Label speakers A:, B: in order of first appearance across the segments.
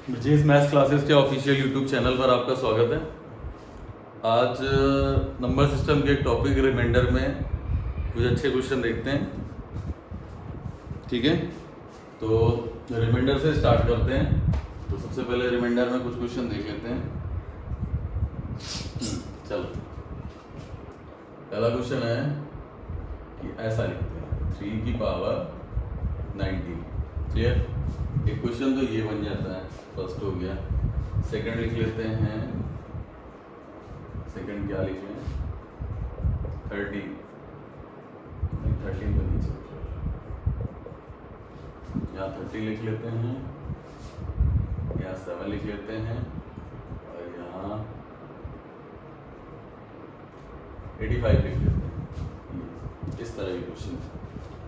A: Brijesh maths classes के official YouTube channel पर आपका स्वागत है। आज नंबर सिस्टम के एक टॉपिक रिमाइंडर में कुछ अच्छे क्वेश्चन देखते हैं। ठीक है, तो रिमाइंडर से स्टार्ट करते हैं। तो सबसे पहले रिमाइंडर में कुछ क्वेश्चन देख लेते हैं। चलो, पहला क्वेश्चन है कि ऐसा लिखते हैं 3 की पावर 19। क्लियर? एक क्वेश्चन तो ये बन जाता है, फर्स्ट हो गया। सेकंड लिख लेते हैं। सेकंड क्या लिखें? 13 तो नीचे, यहाँ 30 लिख लेते हैं, यहाँ 7 लिख लेते हैं और यहाँ 85 लिख लेते हैं। इस तरह के क्वेश्चन।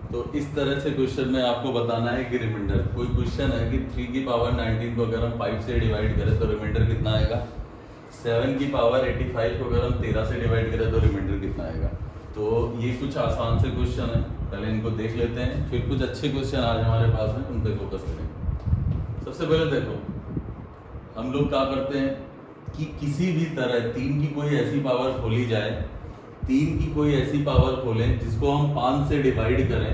A: तो इस तरह से क्वेश्चन में आपको बताना है कि रिमाइंडर, कोई क्वेश्चन है कि 3 की पावर 19 को अगर हम 5 से डिवाइड करें तो रिमाइंडर कितना आएगा। 7 की पावर 85 को अगर हम 13 से डिवाइड करें तो रिमाइंडर कितना आएगा। तो ये कुछ आसान से क्वेश्चन है, पहले इनको देख लेते हैं, फिर कुछ अच्छे क्वेश्चन आज हमारे पास हैं, उन पर फोकस करेंगे। सबसे पहले देखो, हम लोग क्या करते हैं कि किसी भी तरह 3 की कोई ऐसी पावर खोली जाए, 3 की कोई ऐसी पावर खोलें जिसको हम 5 से डिवाइड करें।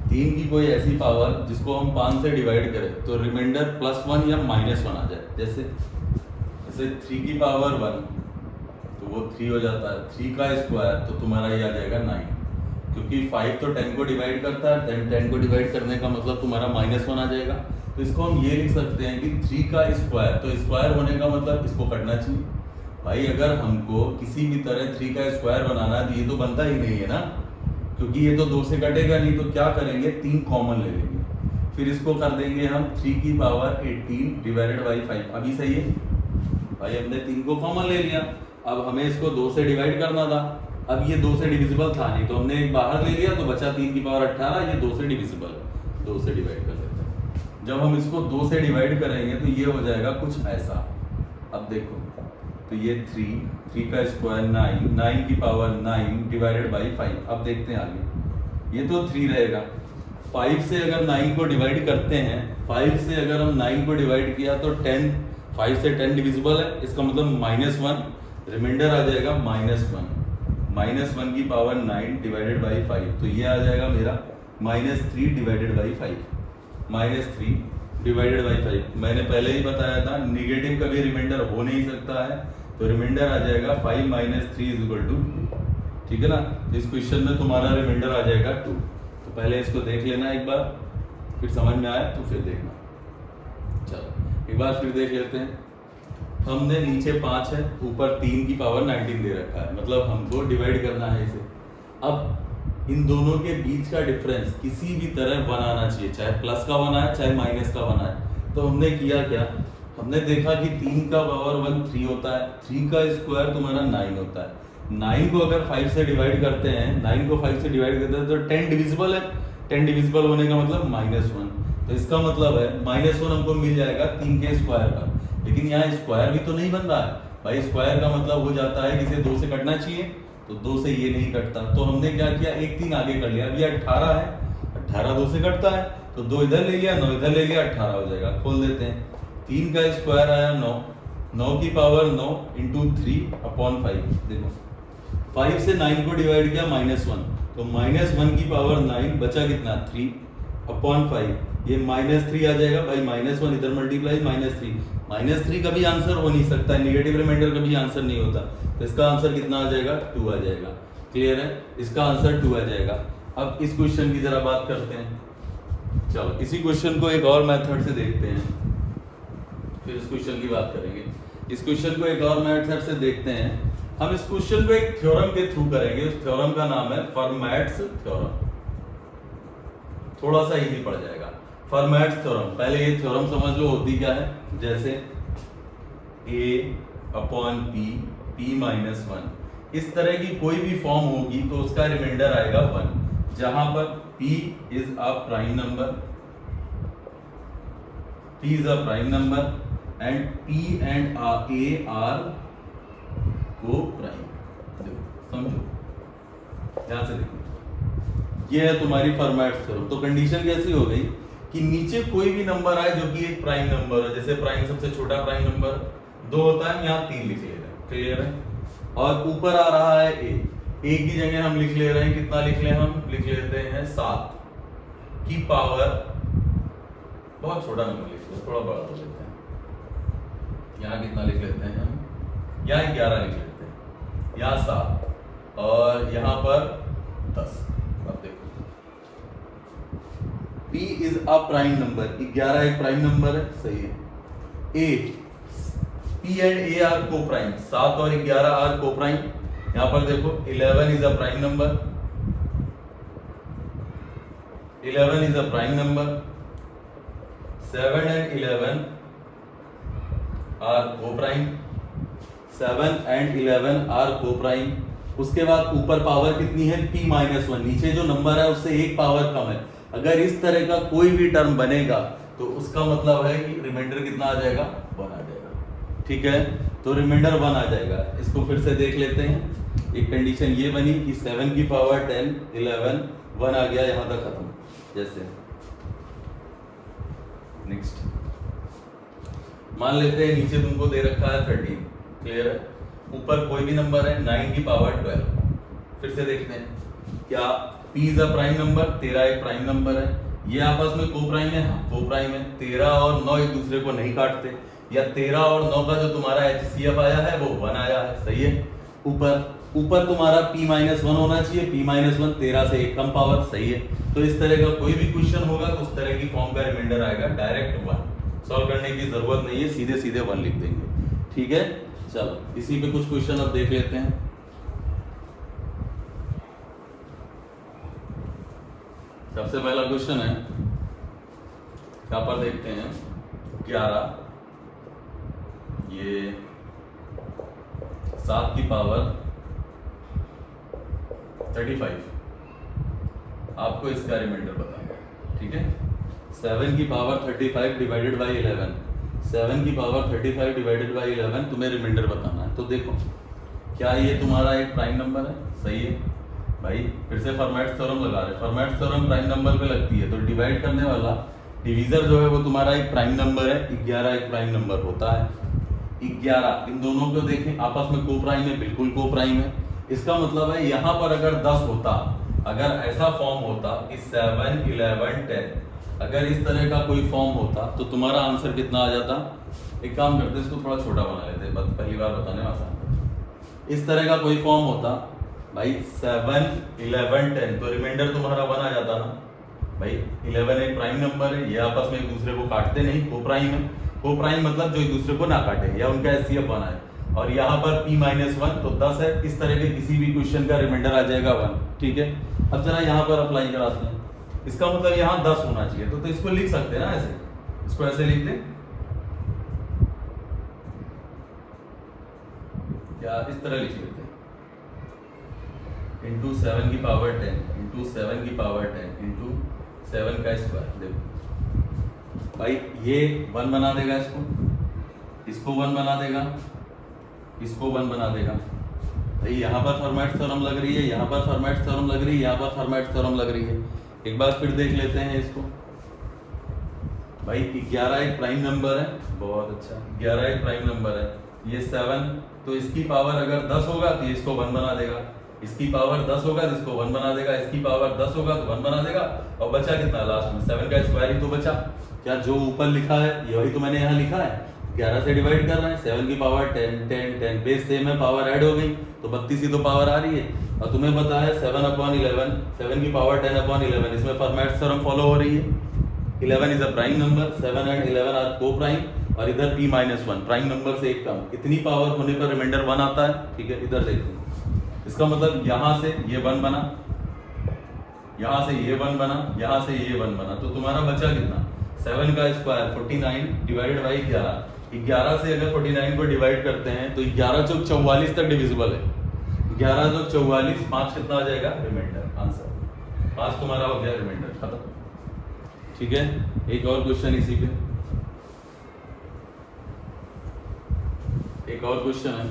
A: 3 की कोई ऐसी पावर जिसको हम 5 से डिवाइड करें तो रिमाइंडर +1 या -1 आ जाए। जैसे 3 की पावर 1 तो वो 3 हो जाता है। 3 का स्क्वायर तो तुम्हारा ये आ जाएगा 9, क्योंकि 5 तो 10 को डिवाइड करता है, 10 को डिवाइड करने का मतलब तुम्हारा -1 आ जाएगा। तो इसको हम ये लिख सकते हैं कि 3 का स्क्वायर, तो स्क्वायर होने का मतलब इसको कटना चाहिए। भाई अगर हमको किसी भी तरह 3 का स्क्वायर बनाना है तो ये तो बनता ही नहीं है ना, क्योंकि ये तो 2 से कटेगा नहीं। तो क्या करेंगे, 3 कॉमन ले लेंगे, फिर इसको कर देंगे हम 3 की पावर 18 डिवाइडेड बाई 5। अभी सही है भाई, हमने 3 को कॉमन ले लिया। अब हमें इसको 2 से डिवाइड करना था। अब ये 2 से डिविजिबल था नहीं, तो हमने एक बाहर ले लिया, तो बचा 3 की पावर 18। ये 2 से डिविजिबल है, 2 से डिवाइड कर लेते हैं। जब हम इसको 2 से डिवाइड करेंगे तो ये हो जाएगा कुछ ऐसा। अब देखो, तो ये 3 का स्क्वायर 9 की पावर 9 डिवाइडेड बाई 5। अब देखते हैं आगे, ये तो 3 रहेगा। 5 से अगर 9 को डिवाइड करते हैं, 5 से अगर हम 9 को डिवाइड किया तो 10, 5 से 10 डिविजिबल है, इसका मतलब -1, रिमाइंडर आ जाएगा -1 की पावर 9 डिवाइडेड बाई 5। तो ये आ जाएगा मेरा -3 डिवाइडेड बाई 5, -3 डिवाइडेड बाई 5। मैंने पहले ही बताया था निगेटिव कभी रिमाइंडर हो नहीं सकता है, तो रिमाइंडर आ जाएगा 5 - 3 = 2। ठीक है ना, इस क्वेश्चन में तुम्हारा रिमाइंडर आ जाएगा 2। तो पहले इसको देख लेना एक बार, फिर समझ में आए तो फिर देखना। चलो एक बार फिर देख लेते हैं। हमने नीचे 5 है, ऊपर 3 की पावर 19 दे रखा है, मतलब हमको डिवाइड करना है इसे। अब इन दोनों के बीच का डिफरेंस किसी भी तरह 1 आना चाहिए, चाहे प्लस का 1 आए चाहे माइनस का 1 आए। तो हमने किया क्या, हमने देखा कि 3 का पावर 1 3 होता है, 3 का स्क्वायर तुम्हारा 9 होता है। 9 को अगर 5 से डिवाइड करते हैं, 9 को 5 से डिवाइड करते हैं तो 10 डिविजिबल है। 10 डिविजिबल होने का मतलब -1। तो इसका मतलब है -1 हमको मिल जाएगा 3 के स्क्वायर का। लेकिन यहाँ स्क्वायर भी तो नहीं बन रहा है भाई, स्क्वायर का मतलब हो जाता है कि इसे 2 से कटना चाहिए, तो 2 से ये नहीं कटता। तो हमने क्या किया, एक 3 आगे कर लिया। अब ये 18 है, 18 2 से कटता है, तो 2 इधर ले लिया, 9 इधर ले लिया, 18 हो जाएगा। खोल देते हैं, 3 का स्क्वायर आया 9, 9 की पावर 9 × 3/5। देखो 5 से 9 को डिवाइड किया -1, तो -1 की पावर 9, बचा कितना 3/5। ये -3 आ जाएगा भाई, -1 इधर मल्टीप्लाई -3 कभी आंसर हो नहीं सकता, नेगेटिव रिमाइंडर कभी आंसर नहीं होता। तो इसका आंसर कितना आ जाएगा, 2 आ जाएगा। क्लियर है, इसका आंसर 2 आ जाएगा। अब इस क्वेश्चन की जरा बात करते हैं। चलो इसी क्वेश्चन को एक और मेथड से देखते हैं, फिर इस क्वेश्चन की बात करेंगे। इस क्वेश्चन को एक और मेथड से देखते हैं। हम इस क्वेश्चन को एक थ्योरम के थ्रू करेंगे। उस थ्योरम का नाम है फर्मैट्स थ्योरम। थोड़ा सा इजी पड़ जाएगा, फर्मैट्स थ्योरम। पहले ये थ्योरम समझ लो होती क्या है। जैसे A/P P-1, इस तरह की कोई भी फॉर्म होगी तो उसका रिमाइंडर आएगा 1, जहां पर P is a prime number, and P and A are coprime. समझो, ध्यान से देखो, ये है तुम्हारी फर्मैट्स थ्योरम। तो कंडीशन कैसी हो गई कि नीचे कोई भी नंबर आए जो कि एक प्राइम नंबर है, जैसे प्राइम सबसे छोटा प्राइम नंबर 2 होता है, यहाँ 3 लिख ले रहे हैं, क्लियर है। और ऊपर आ रहा है ए की जगह हम लिख ले रहे हैं, कितना लिख ले, हम लिख लेते हैं 7 की पावर, बहुत छोटा नंबर लिख लेते हैं, थोड़ा बड़ा तो लेते हैं, यहाँ कितना लिख लेते हैं हम, यहाँ 11 लिख लेते हैं, यहाँ 7 और यहाँ पर 10। अब देखो P is a prime number, 11 एक प्राइम नंबर है, सही है। A P and A are coprime, 7 और 11 आर को प्राइम। यहाँ पर देखो 11 is a prime number, 11 is a prime number, 7 and 11 are coprime, 7 and 11 are coprime. उसके बाद ऊपर पावर कितनी है, P -1, नीचे जो नंबर है उससे एक पावर कम है। अगर इस तरह का कोई भी टर्म बनेगा तो उसका मतलब है कि रिमाइंडर कितना आ जाएगा, 1 आ जाएगा, ठीक है। तो रिमाइंडर 1 आ जाएगा। इसको फिर से देख लेते हैं। एक कंडीशन ये बनी कि 7 की पावर 10, 11, 1 आ गया, यहां तक खत्म। जैसे नेक्स्ट मान लेते हैं नीचे तुमको दे रखा है 13, क्लियर है। ऊपर कोई भी नंबर है 9 की पावर 12। फिर से देखते हैं क्या P is a prime number, 13 एक प्राइम नंबर है, ये आपस में को प्राइम है, हाँ को प्राइम है। 13 और 9 एक दूसरे को नहीं काटते, या 13 और 9 का जो तुम्हारा HCF आया है वो 1 आया है, सही है। ऊपर तुम्हारा P -1 होना चाहिए, P -1 13 से एक कम पावर, सही है। तो इस तरह का कोई भी क्वेश्चन होगा तो उस तरह की फॉर्म का रिमाइंडर आएगा, डायरेक्ट 1। सॉल्व करने की जरूरत नहीं है, सीधे सीधे 1 लिख देंगे, ठीक है। चलो इसी पे कुछ क्वेश्चन अब देख लेते हैं। सबसे पहला क्वेश्चन है, यहाँ पर देखते हैं 11, ये 7 की पावर 35, आपको इसका रिमाइंडर बताना, ठीक है। 7 की पावर 35 डिवाइडेड बाई 11, 7 की पावर 35 डिवाइडेड बाई 11 तुम्हें रिमाइंडर बताना है। तो देखो क्या ये तुम्हारा एक प्राइम नंबर है, सही है भाई। फिर से फॉर्मेट थ्योरम लगा रहे हैं, फॉर्मेट थ्योरम प्राइम नंबर पे लगती है, तो डिवाइड करने वाला डिवीजर जो है वो तुम्हारा एक प्राइम नंबर है, 11 एक प्राइम नंबर होता है। 11 इन दोनों को देखें आपस में को प्राइम है, बिल्कुल को प्राइम है। इसका मतलब है यहाँ पर अगर 10 होता, अगर ऐसा फॉर्म होता कि 7, 11, 10, अगर इस तरह का कोई फॉर्म होता तो तुम्हारा आंसर कितना आ जाता। एक काम करते इसको थोड़ा छोटा बना लेते, पहली बार बताने में आसान। इस तरह का कोई फॉर्म होता भाई 7, 11, 10, तो रिमाइंडर तुम्हारा 1 आ जाता ना भाई। 11 एक प्राइम नंबर है, ये आपस में एक दूसरे को काटते नहीं, को प्राइम है। को प्राइम मतलब जो एक दूसरे को ना काटे, या उनका HCF 1 है। और यहाँ पर P -1 तो 10 है। इस तरह के किसी भी क्वेश्चन का रिमाइंडर आ जाएगा 1, ठीक है। अब जरा यहाँ पर अप्लाई कराते हैं। इसका मतलब यहाँ 10 होना चाहिए, तो इसको लिख सकते हैं ना ऐसे, इसको ऐसे लिख दें क्या, इस तरह लिख लेते हैं, इंटू 7 की पावर 10 इंटू 7 की पावर 10 इंटू 7 का स्क्वायर। देखो भाई ये 1 बना देगा, इसको 1 बना देगा, इसको 1 बना देगा भाई। यहाँ पर फॉर्मेट थ्योरम लग रही है, यहाँ पर फॉर्मेट थ्योरम लग रही है, यहाँ पर फॉर्मेट थ्योरम लग रही है। एक बार फिर देख लेते हैं इसको भाई। 11 एक प्राइम नंबर है, बहुत अच्छा, 11 एक प्राइम नंबर है। ये 7, तो इसकी पावर अगर 10 होगा तो इसको 1 बना देगा, इसकी पावर 10 होगा तो इसको 1 बना देगा, इसकी पावर 10 होगा तो 1 बना देगा। और बचा कितना लास्ट में, 7 का स्क्वायर ही तो बचा। क्या जो ऊपर लिखा है यही तो मैंने यहाँ लिखा है, 11 से डिवाइड कर रहे हैं, 7 की पावर 10, 10, 10, बेस सेम है, पावर ऐड हो गई तो 32 ही तो पावर आ रही है। और तुम्हें पता है 7/11, 7 की पावर 10/11, इसमें फॉर्मेट थ्योरम फॉलो हो रही है। 11 is a prime number, 7 and 11 are coprime, और इधर P -1 प्राइम नंबर से एक कम, कितनी पावर होने पर रिमाइंडर 1 आता है, ठीक है। इधर देखते हैं, इसका मतलब यहाँ से ये 1 बना, यहाँ से ये 1 बना, यहाँ से ये 1 बना, तो तुम्हारा बचा कितना, 7 का स्क्वायर 49 डिवाइडेड बाई 11। 11 से अगर 49 को डिवाइड करते हैं तो 11 चौक 44 तक डिविजिबल है। 11 चौक 44, 5 कितना आ जाएगा रिमाइंडर, आंसर 5 तुम्हारा हो गया रिमाइंडर, खत्म, ठीक है। एक और क्वेश्चन इसी पे, एक और क्वेश्चन है।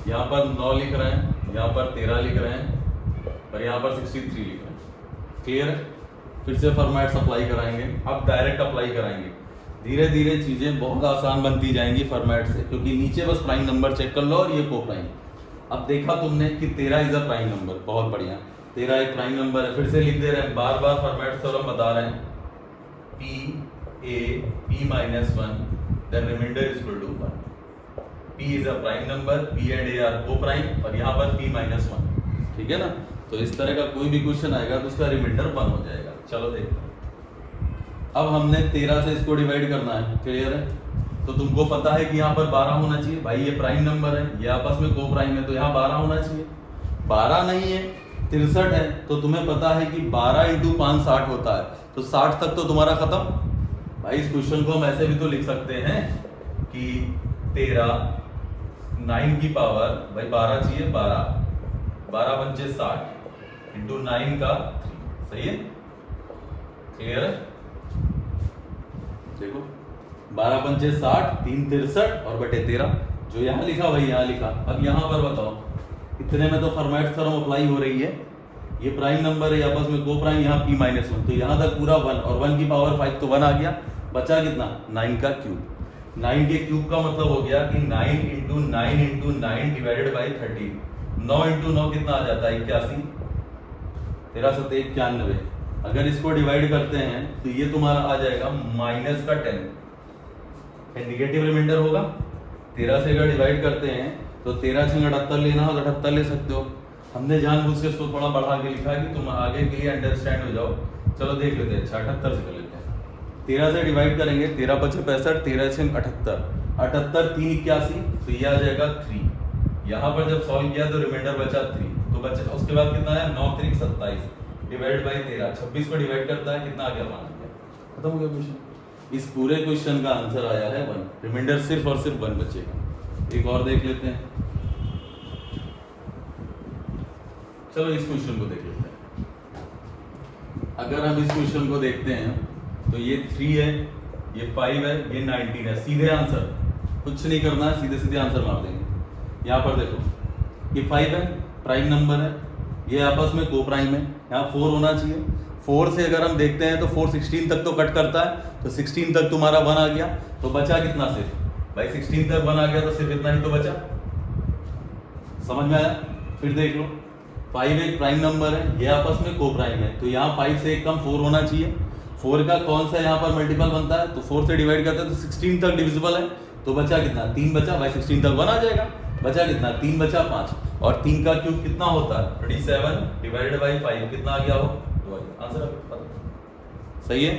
A: यहाँ पर 9 लिख रहे हैं, यहाँ पर 13 लिख रहे हैं, और यहाँ पर 63 लिख रहे हैं, क्लियर है। फिर से फॉर्मेट्स अप्लाई कराएंगे, अब डायरेक्ट अप्लाई कराएंगे। धीरे धीरे चीजें बहुत आसान बनती जाएंगी फॉर्मेट से, क्योंकि नीचे बस प्राइम नंबर चेक कर लो और ये को प्राइम। अब देखा तुमने कि 13 इज अ प्राइम नंबर, बहुत बढ़िया, 13 एक प्राइम नंबर है। फिर से लिख दे रहे हैं, बार बार फॉर्मेट थ्योरम बता रहे हैं, p minus 1 then remainder is equal to 1. p is a prime number, p and a are co-prime, और यहाँ पर p minus 1, ठीक है ना। तो इस तरह का कोई भी क्वेश्चन आएगा तो उसका रिमाइंडर 1 हो जाएगा। चलो देखते हैं, अब हमने 13 से इसको डिवाइड करना है, क्लियर है। तो तुमको पता है कि यहाँ पर 12 होना चाहिए, भाई ये प्राइम नंबर है, ये आपस में को प्राइम है, तो यहाँ 12 होना चाहिए। 12 नहीं है, 63 है, तो तुम्हें पता है कि 12 × 5 60 होता है, तो 60 तक तो तुम्हारा खत्म। भाई इस क्वेश्चन को हम ऐसे भी तो लिख सकते हैं कि 13 9 की पावर, भाई 12 चाहिए, 12 पंचे 60 इंटू 9 का 3, सही है, क्लियर है। देखो 12 पंचे 60, 3 63 और बटे 13, जो यहाँ लिखा वही यहाँ लिखा। अब यहाँ पर बताओ, इतने में तो फॉर्मेट थ्योरम अप्लाई हो रही है, ये प्राइम नंबर है, आपस में को प्राइम, यहाँ p minus 1, तो यहाँ तक पूरा 1 और 1 की पावर 5, तो 1 आ गया। बचा कितना, 9 का क्यूब। 9 के क्यूब का मतलब हो गया कि 9 × 9 × 9 डिवाइडेड बाई 13। 9 × 9 कितना आ जाता है, 81, 13 7 91। अगर इसको डिवाइड करते हैं तो ये तुम्हारा आ जाएगा माइनस का 10, नेगेटिव रिमाइंडर होगा। 13 से अगर डिवाइड करते हैं तो 13 से 78 लेना हो तो 78 ले सकते हो। हमने जानबूझ के इसको थोड़ा बढ़ा के लिखा है कि तुम आगे के लिए अंडरस्टैंड हो जाओ। चलो देख लेते हैं, 78 से कर लेते हैं। 13 से डिवाइड करेंगे, 13 × 5 65, 13 से 78, 78 3 81, तो ये आ जाएगा 3। यहाँ पर जब सॉल्व किया तो रिमाइंडर बचा 3, तो बचा उसके बाद कितना है, 9 3 27 डिवाइड बाई 13, 26 को डिवाइड करता है, कितना आ गया, 1 आ गया। खत्म हो गया क्वेश्चन। इस पूरे क्वेश्चन का आंसर आया है 1, रिमाइंडर सिर्फ और सिर्फ 1 बचेगा। एक और देख लेते हैं, चलो इस क्वेश्चन को देख लेते हैं। अगर हम इस क्वेश्चन को देखते हैं तो ये 3 है, ये 5 है, ये 19 है, सीधे आंसर, कुछ नहीं करना है, सीधे सीधे आंसर मार देंगे। यहाँ पर देखो ये 5 है, प्राइम नंबर है, ये आपस में को प्राइम है, यहाँ 4 होना चाहिए। 4 से अगर हम देखते हैं तो 4 16 तक तो कट करता है, तो 16 तक तुम्हारा 1 आ गया, तो बचा कितना, सिर्फ भाई 16 तक 1 आ गया, तो सिर्फ इतना ही तो बचा। समझ में आया। फिर देख लो, 5 एक प्राइम नंबर है, ये आपस में को प्राइम है, तो यहाँ 5 से एक कम 4 होना चाहिए। 4 का कौन सा यहाँ पर मल्टीपल बनता है, तो 4 से डिवाइड करते हैं तो 16 तक डिविजिबल है, तो बचा कितना, 3 बचा। भाई 16 तक 1 आ जाएगा, बचा कितना, 3 बचा 5, और 3 का क्यूब कितना होता है, 27 डिवाइडेड बाई 5, कितना आ गया हो, 2 आंसर। सही है।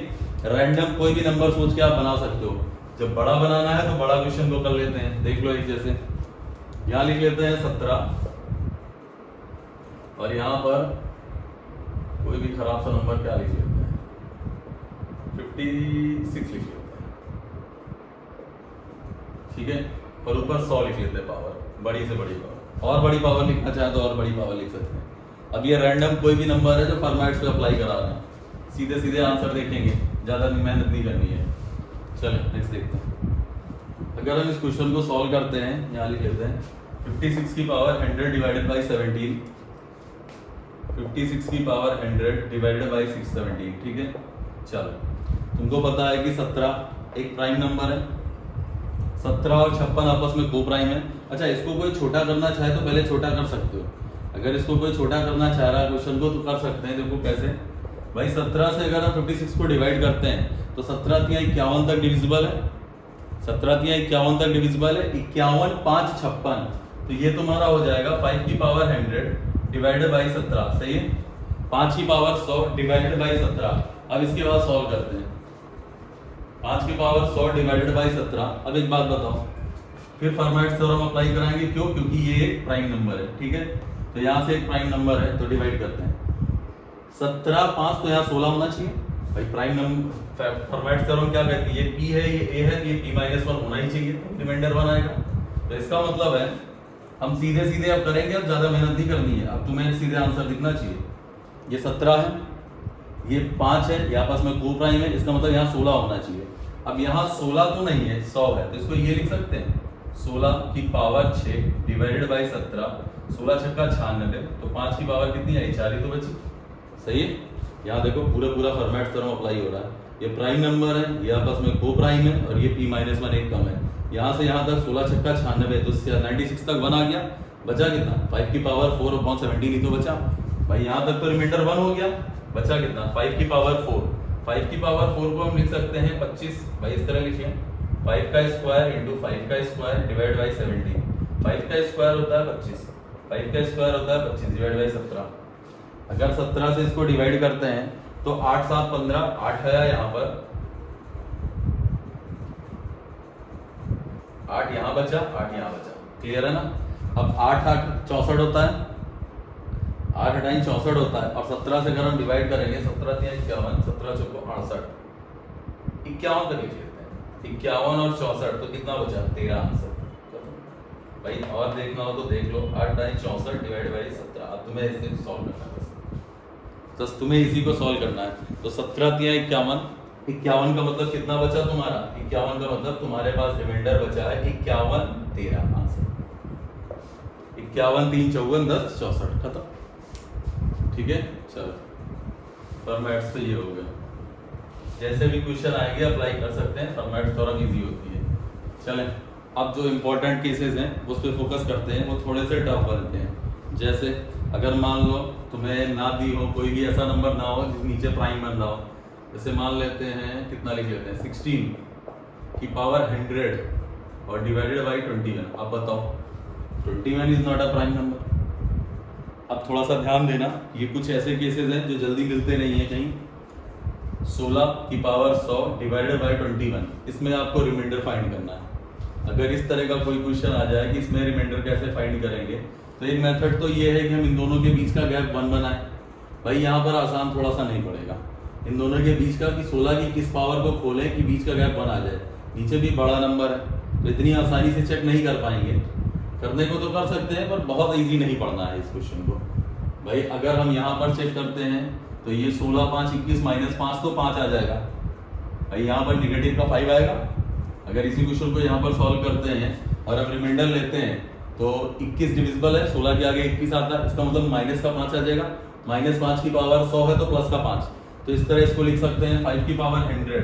A: रैंडम कोई भी नंबर सोच के आप बना सकते हो। जब बड़ा बनाना है तो बड़ा क्वेश्चन को कर लेते हैं, देख लो एक जैसे यहाँ लिख लेते हैं 17, और यहाँ पर कोई भी खराब सा नंबर क्या लिख लेते हैं, 56 लिख लेते हैं, ठीक है, और ऊपर 100 लिख लेते हैं, पावर बड़ी से बड़ी पावर, और बड़ी पावर लिखना चाहे तो और बड़ी पावर लिख सकते हैं। अब ये रैंडम कोई भी नंबर है जो फॉर्मेट्स पे अप्लाई करा रहे हैं, सीधे सीधे आंसर देखेंगे, ज़्यादा मेहनत नहीं करनी है। चलो नेक्स्ट देखते हैं। अगर हम इस क्वेश्चन को सॉल्व करते हैं, यहाँ लिख लेते हैं 56 की पावर 100 डिवाइडेड बाई 17, 56 की पावर 100 डिवाइडेड बाई 617, ठीक है। चलो तुमको पता है कि 17 एक प्राइम नंबर है, 17 और 56 आपस में को प्राइम है। अच्छा, इसको कोई छोटा करना चाहे तो पहले छोटा कर सकते हो। अगर इसको कोई छोटा करना चाह रहा है क्वेश्चन को तो कर सकते हैं। देखो कैसे, भाई 17 से अगर हम 56 को डिवाइड करते हैं तो 17 × 51 तक डिविजिबल है, 17 × 51 तक डिविजिबल है, 51 5 56, तो ये तुम्हारा हो जाएगा 5 की पावर 100 डिवाइडेड बाई 17, सही है, 5 की पावर 100 डिवाइडेड बाई 17। अब इसके बाद सॉल्व करते हैं, 5 की पावर 100 डिवाइडेड बाई 17। अब एक बात बताओ, फिर फॉर्मेट थ्योरम अप्लाई कराएंगे, क्यों, क्योंकि ये एक प्राइम नंबर है, ठीक है। तो यहाँ से एक प्राइम नंबर है तो डिवाइड करते हैं, 17 5 तो यहाँ 16 होना चाहिए। भाई प्राइम नंबर फॉर्मेट थ्योरम क्या कहती है, ये p है, ये a है, ये p - 1 होना ही चाहिए, रिमाइंडर 1 आएगा। तो इसका मतलब है हम सीधे सीधे अब करेंगे, अब ज्यादा मेहनत नहीं करनी है, अब तुम्हें सीधे आंसर दिखना चाहिए। ये 17 है, ये 5 है, ये आपस में को प्राइम है, इसका मतलब यहाँ 16 होना चाहिए। अब यहाँ 16 तो नहीं है, 100 है, तो इसको ये लिख सकते हैं 16 की पावर 6 डिवाइडेड बाई 17, 16 × 6 = 96, तो 5 की पावर कितनी आई, 4 ही तो बची, सही है। यहाँ देखो पूरा फॉर्मेट थ्योरम अप्लाई हो रहा है। ये प्राइम नंबर है, ये आपस में को प्राइम है और ये p-1 एक कम है। यहाँ से यहाँ तक 16 छक्का 96, तो 96 तक 1 आ गया, बचा कितना 5 की पावर 4/17 ही तो बचा भाई। यहाँ तक तो रिमाइंडर 1 हो गया, बचा कितना 5 की पावर 4। 5 की पावर 4 को हम लिख सकते हैं 25 भाई, इस तरह लिखिए 5 का स्क्वायर इंटू 5 का स्क्वायर डिवाइड बाई 17। 5 का स्क्वायर होता है 25, 5 का स्क्वायर होता है 25 डिवाइड बाई 17। अगर 17 से इसको डिवाइड करते हैं तो 8 7 15, 8 है यहाँ पर, 8 यहाँ बचा, 8 यहाँ बचा, क्लियर है ना। अब 8 8 64 होता है, 8 8 64 होता है। और 17 से अगर हम डिवाइड करेंगे 17 3 51, 17 चौको 68, 51 तक लिख लेते हैं। 51 और 64 तो कितना बचा 13 आंसर भाई। और देखना हो तो देख लो, 8 9 64 डिवाइड बाई 17। अब तुम्हें इसे सॉल्व करना है, बस तुम्हें इसी को सॉल्व करना है। तो 17 3 51, 51 का मतलब कितना बचा तुम्हारा, 51 का मतलब तुम्हारे पास रिमाइंडर बचा है 51 13 आंसर। 51 3 54 10 64 खत्म, ठीक है। चलो फॉर्मेट्स तो ये हो गया, जैसे भी क्वेश्चन आएंगे अप्लाई कर सकते हैं, फॉर्मेट थोड़ा इजी होती है। चलें अब जो इम्पोर्टेंट केसेस हैं उस पर फोकस करते हैं, वो थोड़े से टफ बनते हैं। जैसे अगर मान लो तुम्हें ना दी हो, कोई भी ऐसा नंबर ना हो जिस नीचे प्राइम बन रहा हो, जैसे मान लेते हैं कितना लिख लेते हैं 16 की पावर 100 और डिवाइडेड बाई 21। अब बताओ 21 is not a prime number. अब थोड़ा सा ध्यान देना, ये कुछ ऐसे केसेस हैं जो जल्दी मिलते नहीं है कहीं। 16 की पावर 100 डिवाइडेड बाई 21, इसमें आपको रिमाइंडर फाइंड करना है। अगर इस तरह का कोई क्वेश्चन आ जाए कि इसमें रिमाइंडर कैसे फाइंड करेंगे, तो एक मेथड तो ये है कि हम इन दोनों के बीच का गैप 1 बनाएं। भाई यहाँ पर आसान थोड़ा सा नहीं पड़ेगा इन दोनों के बीच का, कि 16 की किस पावर को खोलें कि बीच का गैप 1 आ जाए। नीचे भी बड़ा नंबर है तो इतनी आसानी से चेक नहीं कर पाएंगे। करने को तो कर सकते हैं पर बहुत इजी नहीं पढ़ना है इस क्वेश्चन को। भाई अगर हम यहाँ पर चेक करते हैं तो ये 16 5 21 -5 तो 5 आ जाएगा भाई, यहाँ पर निगेटिव का 5 आएगा। अगर इसी क्वेश्चन को यहाँ पर सॉल्व करते हैं और अब रिमाइंडर लेते हैं तो 21 डिविजिबल है, 16 के आगे 21 आता है, इसका मतलब माइनस का 5 आ जाएगा। -5 की पावर 100 है तो प्लस का 5, तो इस तरह इसको लिख सकते हैं 5 की पावर 100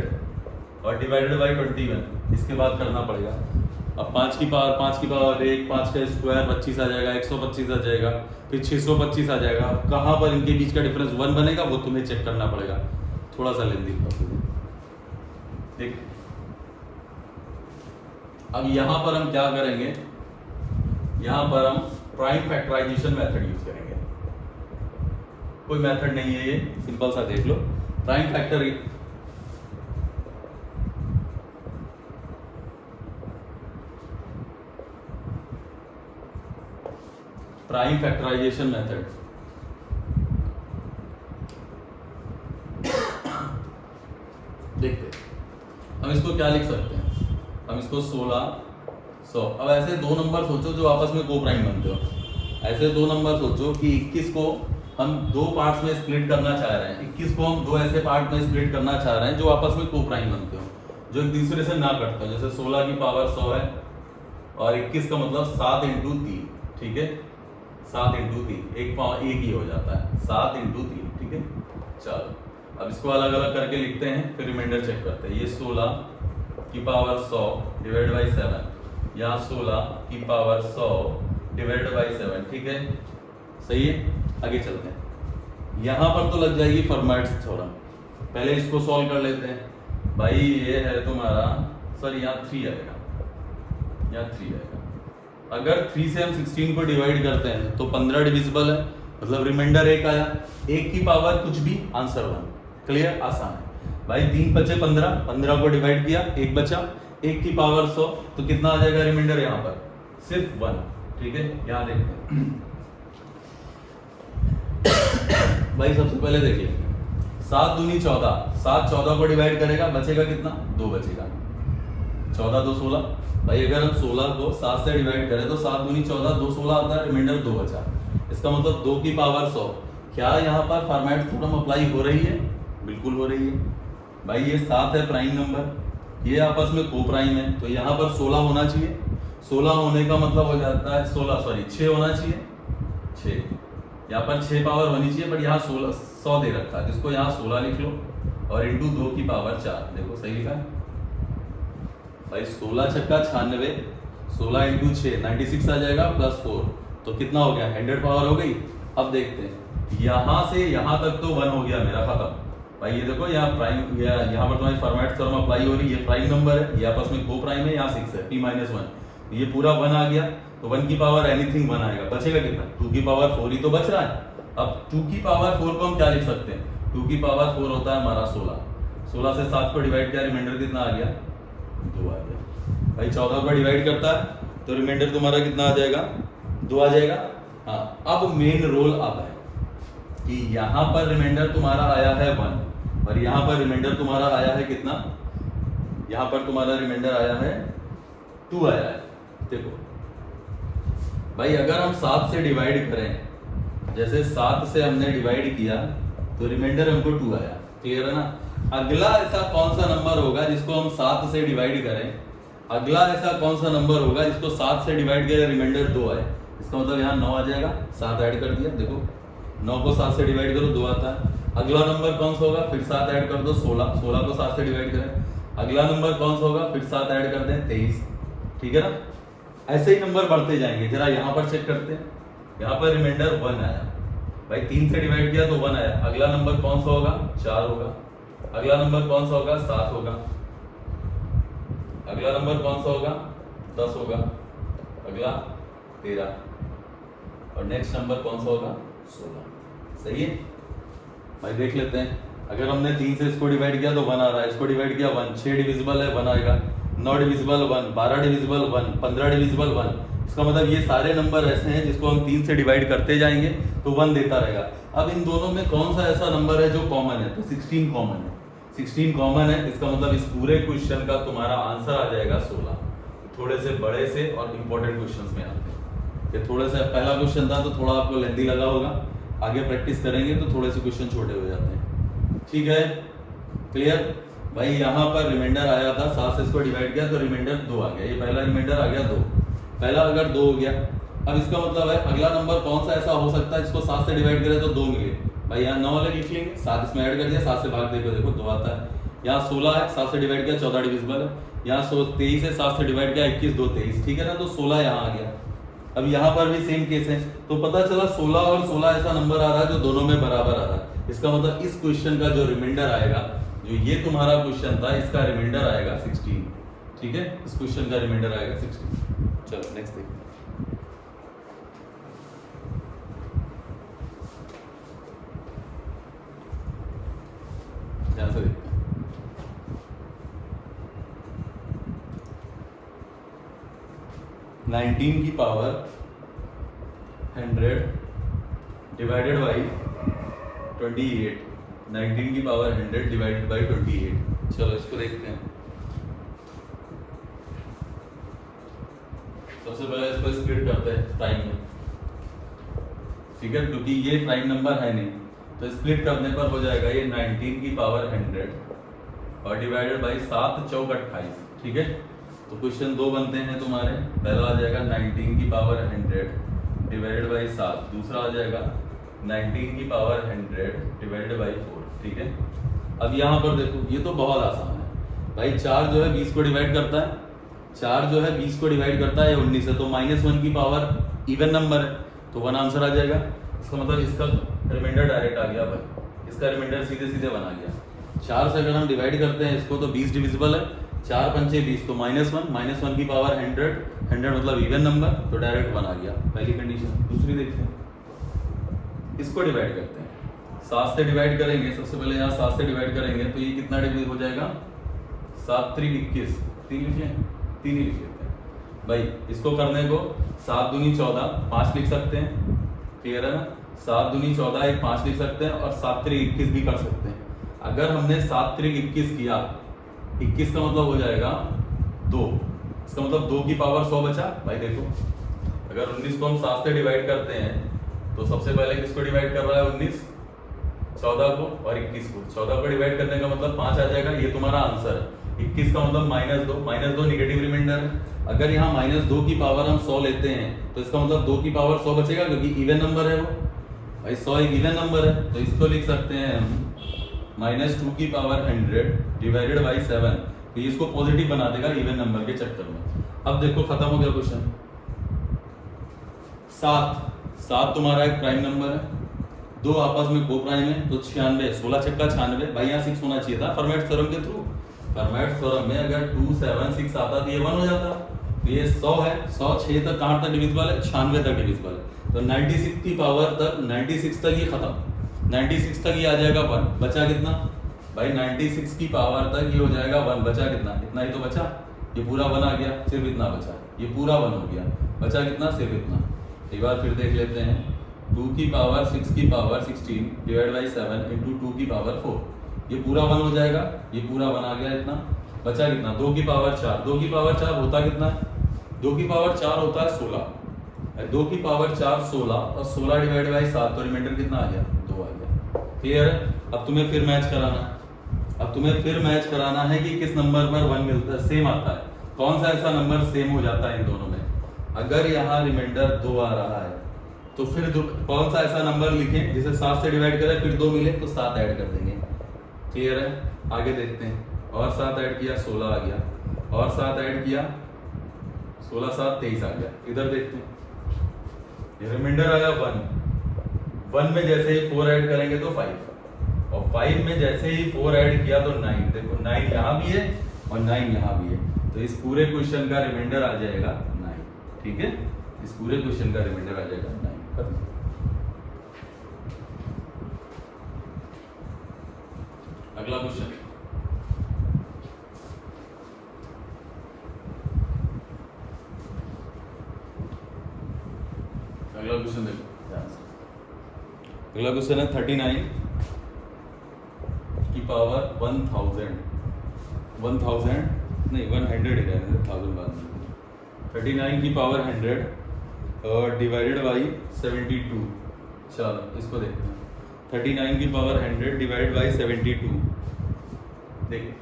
A: और डिवाइडेड बाई 21। इसके बाद करना पड़ेगा, अब 5 की पावर 1, 5 का स्क्वायर 25 आ जाएगा, 125 आ जाएगा, फिर 625 आ जाएगा। कहाँ पर इनके बीच का डिफरेंस 1 बनेगा वो तुम्हें चेक करना पड़ेगा। थोड़ा सा लेंदी देख। अब यहाँ पर हम क्या करेंगे, यहाँ पर हम प्राइम फैक्टराइजेशन मेथड यूज करेंगे। कोई मेथड नहीं है ये, सिंपल सा देख लो। Prime factorisation method. देखते हम इसको क्या लिख सकते हैं, हम इसको 16 100। अब ऐसे दो नंबर सोचो जो आपस में को प्राइम बनते हो। ऐसे दो नंबर सोचो कि 21 को हम दो पार्ट्स में स्प्लिट करना चाह रहे हैं, 21 को हम दो ऐसे पार्ट में स्प्लिट करना चाह रहे हैं जो आपस में को प्राइम बनते हो, जो एक दूसरे से ना कटते हो। जैसे 16 की पावर 100 है और 21 का मतलब 7 इंटू 3, ठीक है। 7 इंटू 3 एक ही हो जाता है, 7 इंटू 3, ठीक है। चलो अब इसको अलग अलग करके लिखते हैं, फिर रिमाइंडर चेक करते हैं। ये 16 की पावर 100 डिवाइड बाई 7, यहाँ 16 की पावर 100 डिवाइड बाई 7, ठीक है, सही है। आगे चलते हैं, यहाँ पर तो लग जाएगी फॉर्मेट्स थ्योरम। पहले इसको सॉल्व कर लेते हैं। भाई ये है तुम्हारा, सर यहाँ 3 आएगा, यहाँ 3 आएगा। अगर 3 से हम 16 को डिवाइड करते हैं तो 15 डिविजिबल है, मतलब रिमाइंडर 1 आया। 1 की पावर कुछ भी, आंसर 1। क्लियर, आसान है भाई। 3 बचे 15, 15 को डिवाइड किया, 1 बचा। 1 की पावर 100 तो कितना आ जाएगा रिमाइंडर यहाँ पर, सिर्फ 1, ठीक है। यहाँ देखते हैं भाई, सबसे पहले देखिए 7 दूनी 14, 7 14 को डिवाइड करेगा, बचेगा कितना, 2 बचेगा। 14 2 16। भाई अगर हम 16 को 7 से डिवाइड करें तो 7 दूनी 14, 2 16 आता है, रिमाइंडर 2 बचा। इसका मतलब 2 की पावर 100। क्या यहाँ पर फॉर्मेट थ्योरम अप्लाई हो रही है, बिल्कुल हो रही है भाई। ये 7 है प्राइम नंबर, ये आपस में को प्राइम है, तो यहाँ पर 16 होना चाहिए। 16 होने का मतलब हो जाता है 6 होना चाहिए, 6। यहाँ पर 6 पावर होनी चाहिए, बट यहाँ 16 100 दे रखा है, जिसको यहाँ 16 लिख लो और इंटू 2 की पावर 4, देखो सही लिखा है भाई। 16 छक्का 96, 16 इंटू 6 96 आ जाएगा प्लस 4, तो कितना हो गया 100 पावर हो गई। अब देखते हैं यहाँ से यहाँ तक तो 1 हो गया मेरा, खत्म भाई। ये देखो यहाँ प्राइम, यहाँ पर तुम्हारी फॉर्मेट थ्योरम अप्लाई हो रही है, ये प्राइम नंबर है, ये आपस में को प्राइम है, यहाँ 6 है, p-1, ये पूरा 1 आ गया, तो 1 की पावर एनीथिंग 1 आएगा, बचेगा कितना 2 की पावर 4 ही तो बच रहा है। अब 2 की पावर 4 को हम क्या लिख सकते हैं, 2 की पावर 4 होता है हमारा 16, 16 से 7 को डिवाइड किया, रिमाइंडर कितना आ गया 2 आ गया भाई। 14 को डिवाइड करता है तो रिमाइंडर तुम्हारा कितना आ जाएगा 2 आ जाएगा। हाँ, अब मेन रोल आता है कि यहाँ पर रिमाइंडर तुम्हारा आया है 1 और यहाँ पर रिमाइंडर तुम्हारा आया है कितना, यहाँ पर तुम्हारा रिमाइंडर आया है 2 आया है। देखो भाई अगर हम 7 से डिवाइड करें, जैसे 7 से हमने डिवाइड किया तो रिमाइंडर हमको 2 आया, क्लियर है ना। अगला ऐसा कौन सा नंबर होगा जिसको हम 7 से डिवाइड करें, अगला ऐसा कौन सा नंबर होगा जिसको 7 से डिवाइड किया रिमाइंडर 2 आए, इसका मतलब यहाँ 9 आ जाएगा, 7 ऐड कर दिया, देखो 9 को 7 से डिवाइड करो 2 आता है। अगला नंबर कौन सा होगा, फिर 7 ऐड कर दो 16, 16 को 7 से डिवाइड करें, अगला नंबर कौन सा होगा, फिर 7 ऐड कर दें 23, ठीक है ना। ऐसे ही नंबर बढ़ते जाएंगे। जरा यहाँ पर चेक करते हैं, यहाँ पर रिमाइंडर 1 आया भाई, 3 से डिवाइड किया तो 1 आया, अगला नंबर कौन सा होगा 4 होगा, अगला नंबर कौन सा होगा 7 होगा, अगला नंबर कौन सा होगा 10 होगा, अगला 13 और नेक्स्ट नंबर कौन सा होगा 16। सही है भाई, देख लेते हैं। अगर हमने 3 से इसको डिवाइड किया तो 1 आ रहा है, इसको डिवाइड किया 1, 6 डिविजिबल है 1 आएगा, 9 डिविजिबल 1, 12 डिविजिबल 1, 15 डिविजिबल 1। इसका मतलब ये सारे नंबर ऐसे हैं जिसको हम 3 से डिवाइड करते जाएंगे तो 1 देता रहेगा। अब इन दोनों में कौन सा ऐसा नंबर है जो कॉमन है, तो 16 कॉमन है, 16 कॉमन है। इसका मतलब इस पूरे क्वेश्चन का तुम्हारा आंसर आ जाएगा 16। थोड़े से बड़े से और इंपॉर्टेंट क्वेश्चंस में आते हैं। ये थोड़ा सा पहला क्वेश्चन था तो थोड़ा आपको लेंथी लगा होगा, आगे प्रैक्टिस करेंगे तो थोड़े से क्वेश्चन छोटे हो जाते हैं, ठीक है, क्लियर भाई। यहाँ पर रिमाइंडर आया था 7 से इसको डिवाइड किया तो रिमाइंडर 2 आ गया, ये पहला रिमाइंडर आ गया 2, पहला अगर 2 हो गया, अब इसका मतलब है अगला नंबर कौन सा ऐसा हो सकता है जिसको 7 से डिवाइड करें तो 2 मिले भाई। यहाँ 9 अलग लिख लेंगे, 7 इसमें ऐड कर दिया, 7 से भाग देखो देखो 2 आता है। यहाँ 16 है, 7 से डिवाइड किया 14 डिविजिबल है, यहाँ 23 है, 7 से डिवाइड किया 21, 2 23, ठीक है ना, तो 16 यहाँ आ गया। अब यहाँ पर भी सेम केस है, तो पता चला 16 और 16 ऐसा नंबर आ रहा है जो दोनों में बराबर आ रहा है। इसका मतलब इस क्वेश्चन का जो रिमाइंडर आएगा, जो ये तुम्हारा क्वेश्चन था इसका रिमाइंडर आएगा 16, ठीक है, इस क्वेश्चन का रिमाइंडर आएगा 16। चलो नेक्स्ट देखते हैं। ध्यान से देखते हैं। 19 की पावर 100 डिवाइडेड बाई 28, 19 की पावर 100 डिवाइडेड बाई 28। चलो इसको देखते हैं। सबसे पहले इसको स्प्लिट करते हैं प्राइम में, ठीक है, क्योंकि ये प्राइम नंबर है नहीं, तो स्प्लिट करने पर हो जाएगा ये 19 की पावर 100 और डिवाइडेड बाई 7 चौक 28, ठीक है। तो क्वेश्चन 2 बनते हैं तुम्हारे, पहला आ जाएगा 19 की पावर 100 डिवाइडेड बाई 7, दूसरा आ जाएगा 19 की पावर 100 डिवाइडेड बाई 4, ठीक है। अब यहाँ पर देखो ये तो बहुत आसान है भाई, 4 जो है 20 को डिवाइड करता है, 4 जो है 20 को डिवाइड करता है 19 है, तो -1 की पावर इवन नंबर है तो 1 आंसर आ जाएगा। इसका मतलब इसका रिमाइंडर डायरेक्ट आ गया भाई, इसका रिमाइंडर सीधे सीधे बना गया। 4 से अगर हम डिवाइड करते हैं इसको तो 20 डिविजिबल है, 4 पंचे 20 तो -1 की पावर 100, 100 मतलब इवन नंबर, तो डायरेक्ट 1 आ गया, पहली कंडीशन। दूसरी देखते हैं, इसको डिवाइड करते हैं, 7 से डिवाइड करेंगे, सबसे पहले यहाँ 7 से डिवाइड करेंगे तो ये कितना डिवाइड हो जाएगा 7 3 21, 3 लिखिए, 3 ही लिख लेते हैं भाई। इसको करने को 7 दूनी 14, 5 लिख सकते हैं, क्लियर है ना, 7 दूनी 14 एक 5 लिख सकते हैं और 7 3 21 भी कर सकते हैं। अगर हमने 7 3 21 किया, 21 का मतलब हो जाएगा 2, इसका मतलब 2 की पावर 100 बचा भाई। देखो अगर 19 को हम 7 से डिवाइड करते हैं तो सबसे पहले किसको डिवाइड कर रहा है 19, 14 को और 21 को। 14 को डिवाइड करने का मतलब 5 आ जाएगा, ये तुम्हारा आंसर है। 21 का मतलब -2 नेगेटिव रिमाइंडर है। अगर यहाँ -2 की पावर हम 100 लेते हैं तो इसका मतलब 2 की पावर 100 बचेगा क्योंकि इवन नंबर है वो। भाई 100 एक इवन नंबर है, तो इसको लिख सकते हैं हम -2 की पावर 100 डिवाइडेड बाई 7। तो इसको पॉजिटिव बना देगा इवन नंबर के चक्कर में। अब देखो खत्म हो गया क्वेश्चन। 7 तुम्हारा एक प्राइम नंबर है, दो आपस में को प्राइम है, तो 96, 16 छक्का 96। भाई यहाँ 6 होना चाहिए था फॉर्मेट थ्योरम के थ्रू। फॉर्मेट थ्योरम में अगर 2 7 6 आता तो ये 1 हो जाता। तो ये 100 है, 100 6 तक कहाँ तक डिविजिबल है, 96 तक डिविजिबल है। तो 96 की पावर तक, 96 तक ये खत्म, 96 तक ये आ जाएगा 1। बचा कितना भाई, 96 की पावर तक ये हो जाएगा 1। बचा कितना, इतना ही तो बचा। ये पूरा 1 आ गया, सिर्फ इतना बचा। ये पूरा 1 हो गया, बचा कितना, सिर्फ इतना। एक बार फिर देख लेते हैं। 2 की पावर 6 की पावर 16 डिवाइड बाई 7 इंटू 2 की पावर 4। ये पूरा 1 हो जाएगा, ये पूरा 1 आ गया। इतना बचा कितना, 2 की पावर 4। 2 की पावर 4 होता कितना है, 2 की पावर 4 होता है 16। 2 की पावर 4 16, और 16 डिवाइड बाई 7, तो रिमाइंडर कितना आ गया, 2 आ गया। क्लियर है। अब तुम्हें फिर मैच कराना है, अब तुम्हें फिर मैच कराना है कि किस नंबर पर 1 मिलता है, सेम आता है। कौन सा ऐसा नंबर सेम हो जाता है इन दोनों में। अगर यहाँ रिमाइंडर 2 आ रहा है तो फिर कौन सा ऐसा नंबर लिखें जिसे 7 से डिवाइड करें, फिर 2 मिले तो 7 ऐड कर देंगे। क्लियर है। आगे देखते हैं। और 7 ऐड किया 16 आ गया, और 7 ऐड किया 16 7 23 आ गया। इधर देखते हैं, ये रिमाइंडर आया 1 में जैसे ही 4 ऐड करेंगे तो 5, और 5 में जैसे ही 4 ऐड किया तो 9। देखो 9 यहाँ भी है और 9 यहाँ भी है, तो इस पूरे क्वेश्चन का रिमाइंडर आ जाएगा 9। ठीक है, इस पूरे क्वेश्चन का रिमाइंडर आ जाएगा 9। अगला क्वेश्चन, अगला क्वेश्चन देखो ध्यान से। अगला क्वेश्चन है 39 की पावर 1000 नहीं 100 ही रहने 1000 बाद में। 39 की पावर 100 और डिवाइडेड बाई 72। चलो इसको देखते हैं। 39 की पावर 100 डिवाइड बाई 72। देखिए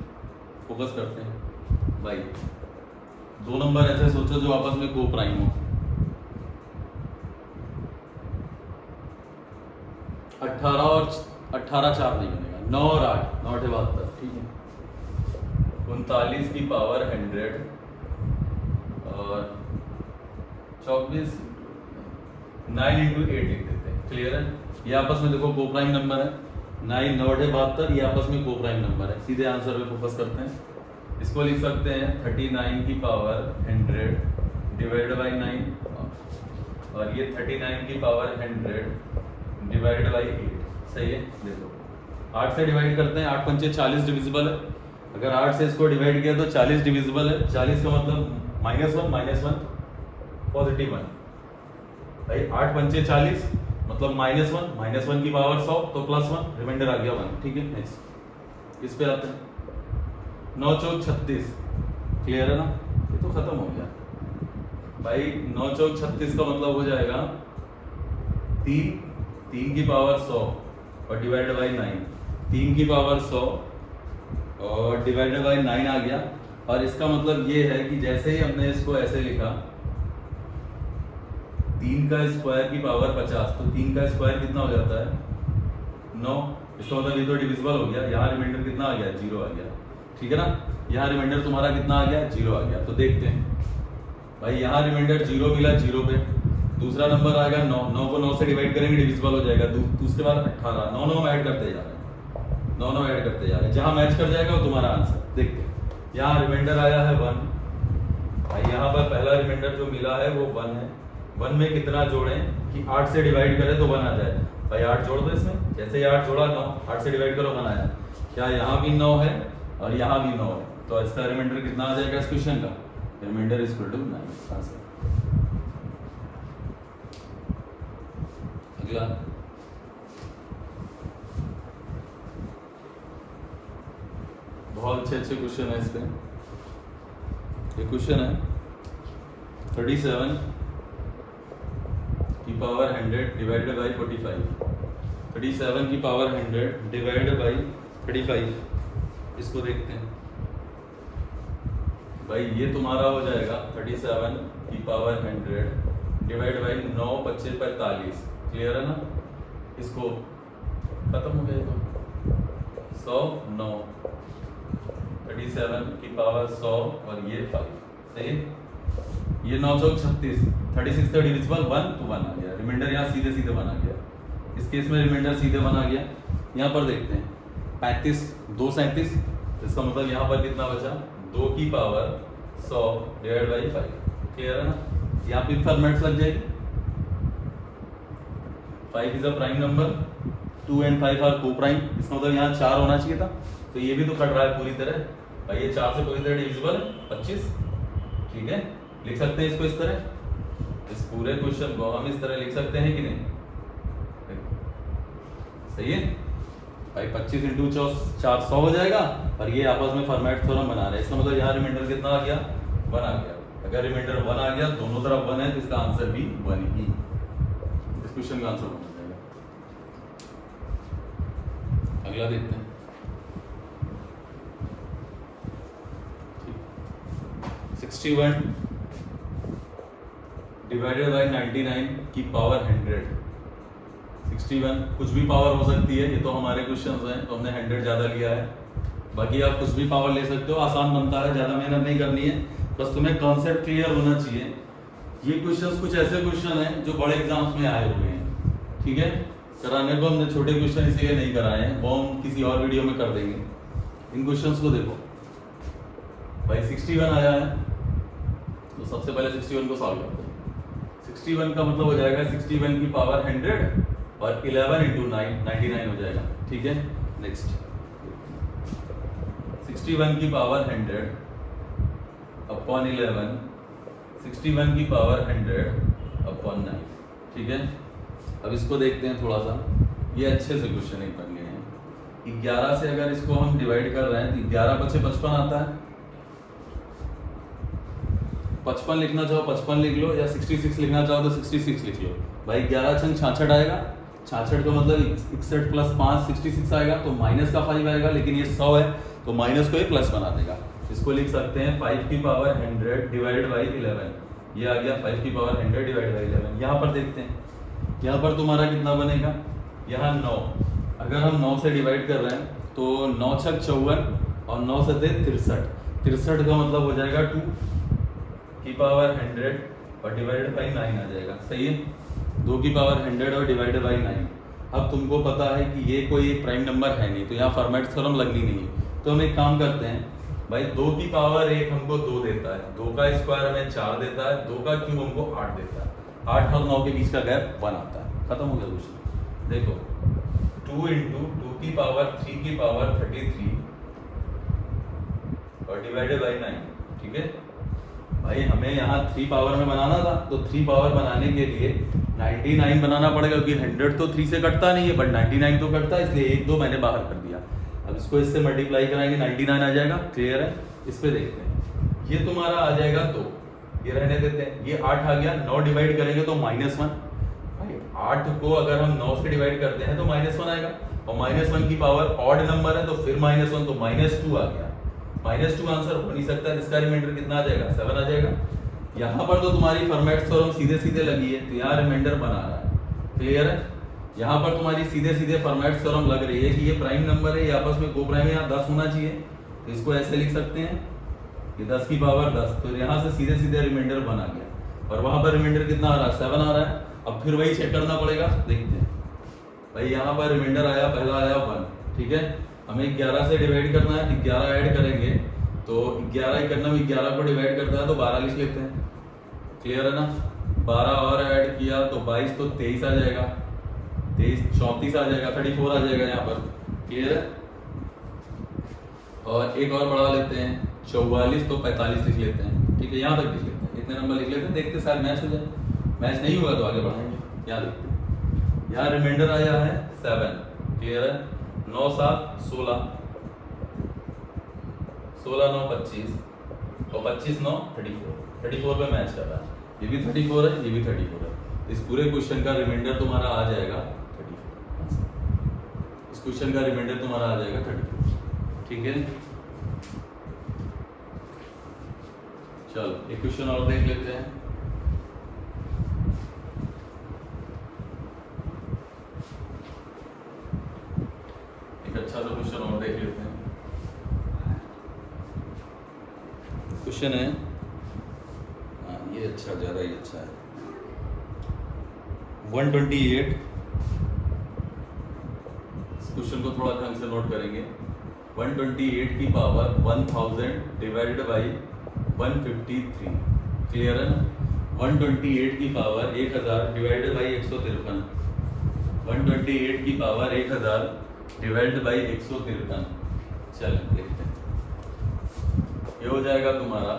A: फोकस करते हैं भाई। दो नंबर ऐसे सोचो जो आपस में को प्राइम हो। 18 और 18 4 नहीं बनेगा, 9 और 8 9 8 72। ठीक है। 39 की पावर 100 और 24 9 इंटू 8 लिख देते हैं। क्लियर है। ये आपस में देखो को प्राइम नंबर है, 9 9 8 72, ये आपस में को प्राइम नंबर है। सीधे आंसर पे फोकस करते हैं। इसको लिख सकते हैं 39 की पावर 100 डिवाइडेड बाई 9, और ये 39 की पावर 100 डिवाइडेड बाई 8। सही है। देखो 8 से डिवाइड करते हैं, 8 पंचे 40 डिविजिबल है। अगर 8 से इसको डिवाइड किया तो 40 डिविजिबल है। 40 का मतलब -1 पॉजिटिव 1। भाई 8 पंचे 40 मतलब -1 की पावर 100, तो +1, रिमाइंडर आ गया 1। ठीक है। नेक्स्ट इस पे आते हैं। 9 चौक 36। क्लियर है ना, ये तो खत्म हो गया भाई। 9 चौक 36 का मतलब हो जाएगा 3 की पावर 100 और डिवाइडेड बाई 9। 3 की पावर 100 और डिवाइडेड बाई 9 आ गया। और इसका मतलब ये है कि जैसे ही हमने इसको ऐसे लिखा 3 का स्क्वायर की पावर 50, तो 3 का स्क्वायर कितना हो जाता है 9। इसका मतलब ये तो डिविजिबल हो गया। यहाँ रिमाइंडर कितना आ गया, 0 आ गया। ठीक है ना। यहाँ रिमाइंडर तुम्हारा कितना आ गया, 0 आ गया। तो देखते हैं भाई, यहाँ रिमाइंडर 0 मिला 0 पे। दूसरा नंबर आ गया 9, 9 को 9 से डिवाइड करेंगे डिविजिबल हो जाएगा। उसके बाद 18, 9 9 ऐड करते जा रहे हैं, 9 9 ऐड करते जा रहे हैं। जहाँ मैच कर जाएगा वो तुम्हारा आंसर। देखते हैं यहाँ रिमाइंडर आया है 1। भाई यहाँ पर पहला रिमाइंडर जो मिला है वो 1 है। 1 में कितना जोड़ें कि 8 से डिवाइड करें तो 1 आ जाए। भाई 8 जोड़ दो इसमें, जैसे ही 8 जोड़ा 9, 8 से डिवाइड करो 1 आया। क्या यहाँ भी 9 है और यहाँ भी 9 है, तो इसका रिमाइंडर कितना आ जाएगा इस क्वेश्चन का, remainder is equal to 9। Answer. अगला बहुत अच्छे क्वेश्चन है इस पे। ये क्वेश्चन है 37 की पावर 100 डिवाइडेड बाई 45। 37 की पावर 100 डिवाइडेड बाई 35। इसको देखते हैं भाई। ये तुम्हारा हो जाएगा 37 की पावर 100 डिवाइड बाई 9 25 45। क्लियर है ना। इसको खत्म हो गया। तो 100 9 37 की पावर 100 और ये 5, सही। ये 9 चौक 36, 36 थर्ड डिविजिबल 1 तो 1 आ गया। रिमाइंडर यहाँ सीधे सीधे 1 आ गया। इस केस में रिमाइंडर सीधे 1 आ गया। यहाँ पर देखते हैं 35 2 37, इसका मतलब यहाँ पर कितना बचा, 2 की पावर 100 डिवाइड बाई 5। क्लियर है ना। यहाँ पे फॉर्मेट्स लग जाएगी। 5 is a prime number, 2 and 5 are coprime. इसका मतलब यहाँ 4 होना चाहिए था, तो ये भी तो कट रहा है पूरी तरह भाई। ये 4 से पूरी तरह डिविजिबल 25, ठीक है। लिख सकते हैं इसको इस तरह। इस पूरे क्वेश्चन को हम इस तरह लिख सकते हैं कि नहीं, सही है भाई। 25 इंटू 4 100 हो जाएगा, और ये आपस में फॉर्मेट थ्योरम बना रहे हैं। इसका मतलब यहाँ रिमाइंडर कितना आ गया, 1 आ गया। अगर रिमाइंडर 1 आ गया, दोनों तरफ 1 है, तो इसका आंसर भी 1 ही। इस क्वेश्चन का आंसर 1 हो जाएगा। अगला देखते हैं। 61 डिवाइडेड बाई 99 की पावर 100। 61 कुछ भी पावर हो सकती है, ये तो हमारे क्वेश्चंस हैं, तो हमने 100 ज़्यादा लिया है। बाकी आप कुछ भी पावर ले सकते हो, आसान बनता है, ज़्यादा मेहनत नहीं करनी है, बस तुम्हें कॉन्सेप्ट क्लियर होना चाहिए। ये क्वेश्चंस कुछ ऐसे क्वेश्चन हैं जो बड़े एग्जाम्स में आए हुए हैं, ठीक है। कराने को हमने छोटे क्वेश्चन इसलिए नहीं कराए हैं, वो हम किसी और वीडियो में कर देंगे। इन क्वेश्चंस को देखो भाई। 61 आया है, तो सबसे पहले 61 को सॉल्व करते हैं। 61 का मतलब हो जाएगा 61 की पावर 100 और 11 इंटू 9 99 हो जाएगा, ठीक है। नेक्स्ट 61 की पावर 100 अपॉन 11, 61 की पावर 100 अपॉन 9, ठीक है। अब इसको देखते हैं थोड़ा सा। ये अच्छे से क्वेश्चन एक बन गए हैं। 11 से अगर इसको हम डिवाइड कर रहे हैं, तो 11 बचे 55 आता है। 55 लिखना चाहो 55 लिख लो, या 66 लिखना चाहो तो 66 लिख लो भाई। 11 छंग 66 आएगा। 66 का मतलब 61 प्लस 5 66 आएगा, तो माइनस का 5 आएगा, लेकिन ये 100 है तो माइनस को ये प्लस बना देगा। इसको लिख सकते हैं 5 की पावर 100 डिवाइडेड बाई 11। ये आ गया 5 की पावर 100 डिवाइडेड बाई 11। यहाँ पर देखते हैं, यहाँ पर तुम्हारा कितना बनेगा, यहाँ 9। अगर हम 9 से डिवाइड कर रहे हैं तो 9 छक 54 और 9 से 63। 63 का मतलब हो जाएगा 2 की पावर 100 और डिवाइडेड बाई 9 आ जाएगा, सही है। 2 की पावर 100 और डिवाइडेड बाई 9। अब तुमको पता है कि ये कोई एक प्राइम नंबर है नहीं, तो यहाँ फॉर्मेट थ्योरम लगनी नहीं है। तो हम एक काम करते हैं भाई, 2 की पावर 1 हमको 2 देता है, 2 का स्क्वायर हमें 4 देता है, 2 का क्यूब हमको 8 देता है। 8 और 9 के बीच का गैप 1 आता है। खत्म हो गया क्वेश्चन। देखो 2 इंटू 2 की पावर 3 की पावर 33 और डिवाइडेड बाई 9, ठीक है भाई। हमें यहाँ 3 पावर में बनाना था, तो 3 पावर बनाने के लिए 99 बनाना पड़ेगा, क्योंकि 100 तो 3 से कटता नहीं है, बट 99 तो कटता है, इसलिए 1 2 मैंने बाहर कर दिया। अब इसको इससे मल्टीप्लाई कराएंगे, 99 आ जाएगा। क्लियर है। इस पे देखते हैं, ये तुम्हारा आ जाएगा 2, ये रहने देते हैं। ये 8 आ गया, 9 डिवाइड करेंगे तो -1 भाई। 8 को अगर हम 9 से डिवाइड करते हैं तो -1 आएगा, और -1 की पावर ऑड नंबर है, तो फिर -1 तो -2 आ गया। -2 आंसर हो नहीं सकता, इसका रिमाइंडर कितना आ जाएगा, 7 आ जाएगा। यहाँ पर तो तुम्हारी फॉर्मेट थ्योरम सीधे सीधे लगी है, तो यहाँ रिमाइंडर बना रहा है। क्लियर है। यहाँ पर तुम्हारी सीधे सीधे फॉर्मेट थ्योरम लग रही है कि ये प्राइम नंबर है, ये आपस में को प्राइम है, यहाँ 10 होना चाहिए, तो इसको ऐसे लिख सकते हैं कि 10 की पावर 10। तो यहाँ से सीधे सीधे रिमाइंडर बना गया, और वहाँ पर रिमाइंडर कितना आ रहा है, 7 आ रहा है। अब फिर वही चेक करना पड़ेगा, देखते हैं भाई। यहाँ पर रिमाइंडर आया, पहला आया 1, ठीक है। हमें 11 से डिवाइड करना है, 11 ऐड करेंगे तो 11 करना, 11 को डिवाइड करता है तो 12 लिख लेते हैं। क्लियर है ना। 12 और ऐड किया तो 22, तो 23 आ जाएगा, 23 34 आ जाएगा, 34 आ जाएगा यहाँ पर। क्लियर है। और एक और बढ़ा लेते हैं, 44 तो 45 लिख लेते हैं, ठीक है। यहाँ तक लिख लेते हैं, इतने नंबर लिख लेते हैं, देखते शायद मैच हो जाए। मैच नहीं हुआ तो आगे बढ़ाएंगे। यहाँ देखते हैं, यहाँ रिमाइंडर आया है 7। क्लियर है। 9 7 16, 16 9 25 और 25 9 34। 34 पे मैच कर रहा है, ये भी 34 है, ये भी 34 है। इस पूरे क्वेश्चन का रिमाइंडर तुम्हारा आ जाएगा 34। इस क्वेश्चन का रिमाइंडर तुम्हारा आ जाएगा 34, ठीक है। चलो एक क्वेश्चन और देख लेते हैं। क्वेश्चन है, हाँ ये अच्छा, ज़्यादा ही अच्छा है। 128, इस क्वेश्चन को थोड़ा ढंग से नोट करेंगे। 128 की पावर 1000 डिवाइडेड बाई 153, क्लियर है ना। 128 की पावर 1000 डिवाइडेड बाई 153, 128 की पावर 1000 डिवाइडेड बाई 153। चलें देखते हैं, ये हो जाएगा तुम्हारा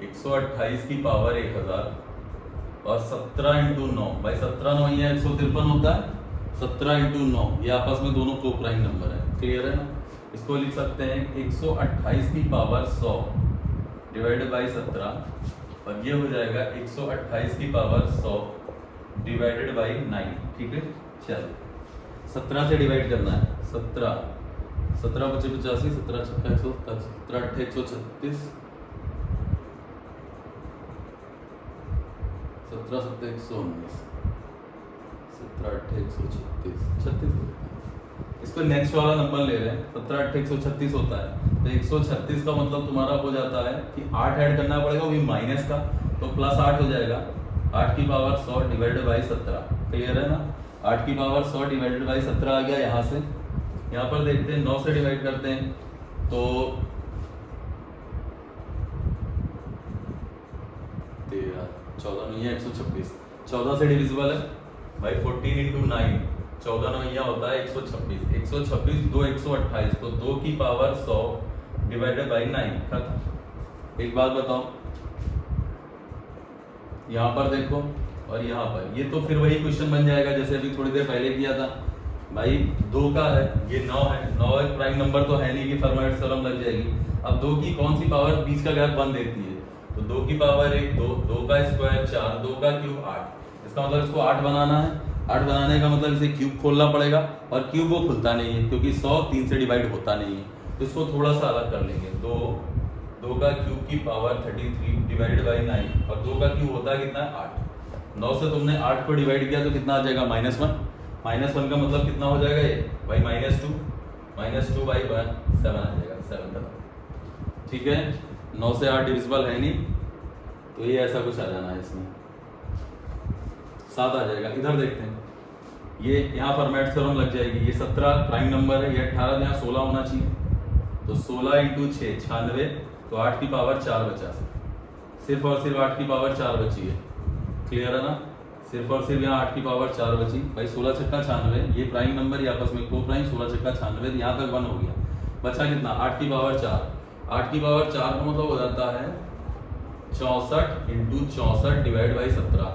A: 128 की पावर 1000 और 17 इंटू 9, भाई 17 9 या 153 होता है, 17 इंटू 9, ये आपस में दोनों को प्राइम नंबर है, क्लियर है ना। इसको लिख सकते हैं 128 की पावर 100 डिवाइडेड बाई 17 और ये हो जाएगा 128 की पावर 100 डिवाइडेड बाई 9, ठीक है। चलो 17 से डिवाइड करना है, 17 17 बचे 85, 17 छक्का 110, 17 अट्ठे 136, 17 सत्ते 119, 17 अट्ठे 136, 36। इसको नेक्स्ट वाला नंबर ले रहे हैं, 17 अट्ठे 136 होता है, तो 136 का मतलब तुम्हारा हो जाता है कि 8 ऐड करना पड़ेगा, वो भी माइनस का, तो प्लस 8 हो जाएगा। 8 की पावर 100 डिवाइडेड बाई 17, क्लियर है ना। 8 की पावर 100 डिवाइडेड बाई 17 आ गया। यहाँ से यहाँ पर देखते हैं 9 से डिवाइड करते हैं तो 13, 14 नहीं है 126, 14 से डिविजिबल है भाई। 14 इंटू 9, 14 9 होता है 126, 126 2 128, तो 2 की पावर 100 डिवाइडेड बाई 9, खत्म। एक बात बताओ, यहाँ पर देखो और यहाँ पर, ये तो फिर वही क्वेश्चन बन जाएगा जैसे अभी थोड़ी देर पहले किया था भाई। 2 का है, ये 9 है, 9 एक प्राइम नंबर तो है नहीं कि फर्माइट थ्योरम लग जाएगी। अब 2 की कौन सी पावर बीच का गैप 1 देती है, तो 2 की पावर 1 2, 2 का स्क्वायर 4, 2 का क्यूब 8। इसका मतलब इसको 8 बनाना है। 8 बनाने का मतलब इसे क्यूब खोलना पड़ेगा और क्यूब वो खुलता नहीं है क्योंकि 100 3 से डिवाइड होता नहीं है, तो इसको थोड़ा सा अलग कर लेंगे। 2 का क्यूब की पावर 33 डिवाइडेड बाई 9 और 2 का क्यूब होता है कितना है 8। 9 से तुमने 8 को डिवाइड किया तो कितना आ जाएगा -1। -1 का मतलब कितना हो जाएगा ये भाई -2 बाई 1 7 आ जाएगा, 7 का, ठीक है। 9 से 8 डिविजिबल है नहीं, तो ये ऐसा कुछ आ जाना है, इसमें 7 आ जाएगा। इधर देखते हैं, ये यहाँ फॉर्मेट थ्योरम लग जाएगी। ये 17 प्राइम नंबर है, ये 18, यहाँ 16 होना चाहिए, तो 16 इंटू 6 96, तो 8 की पावर 4 बचा, सिर्फ और सिर्फ 8 की पावर 4 बची है, क्लियर है ना। सिर्फ और सिर्फ यहाँ 8 की पावर 4 बची भाई। 16 छक्का 96, ये प्राइम नंबर, ये आपस में को प्राइम, 16 छक्का 96, यहाँ तक 1 हो गया। बचा कितना 8 की पावर 4, 8 की पावर 4 का मतलब हो जाता है 64 इंटू 64 डिवाइड बाई 17,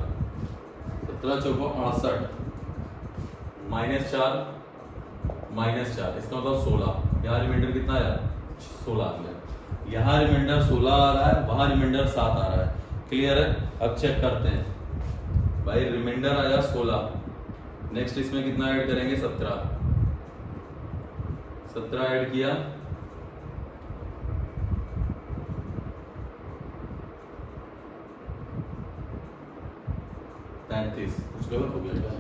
A: 17 चौको 68, -4 -4, इसका मतलब 16। यहाँ रिमाइंडर कितना आया 16 आ गया। यहाँ रिमाइंडर 16 आ रहा है, वहाँ रिमाइंडर 7 आ रहा है, क्लियर है। अब चेक करते हैं भाई, रिमाइंडर आया 16, नेक्स्ट इसमें कितना ऐड करेंगे 17, 17 ऐड किया, कुछ गलत हो गया क्या?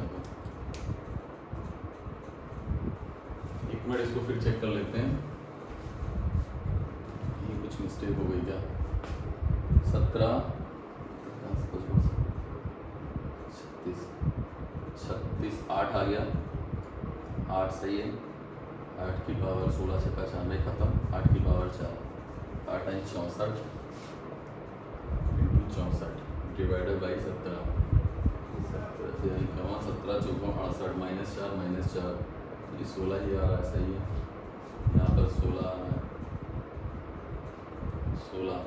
A: एक मिनट इसको फिर चेक कर लेते हैं, ये कुछ मिस्टेक हो गई क्या। 17 36 8 आ गया, 8 सही है। 8 की पावर 16 छक्का 96 खत्म, 8 की power 4, 8 I 64 into 64 divided by 17, 17 चौको 68, -4 ये 16 ही आ रहा है, सही है। यहाँ पर 16 आ रहा है, 16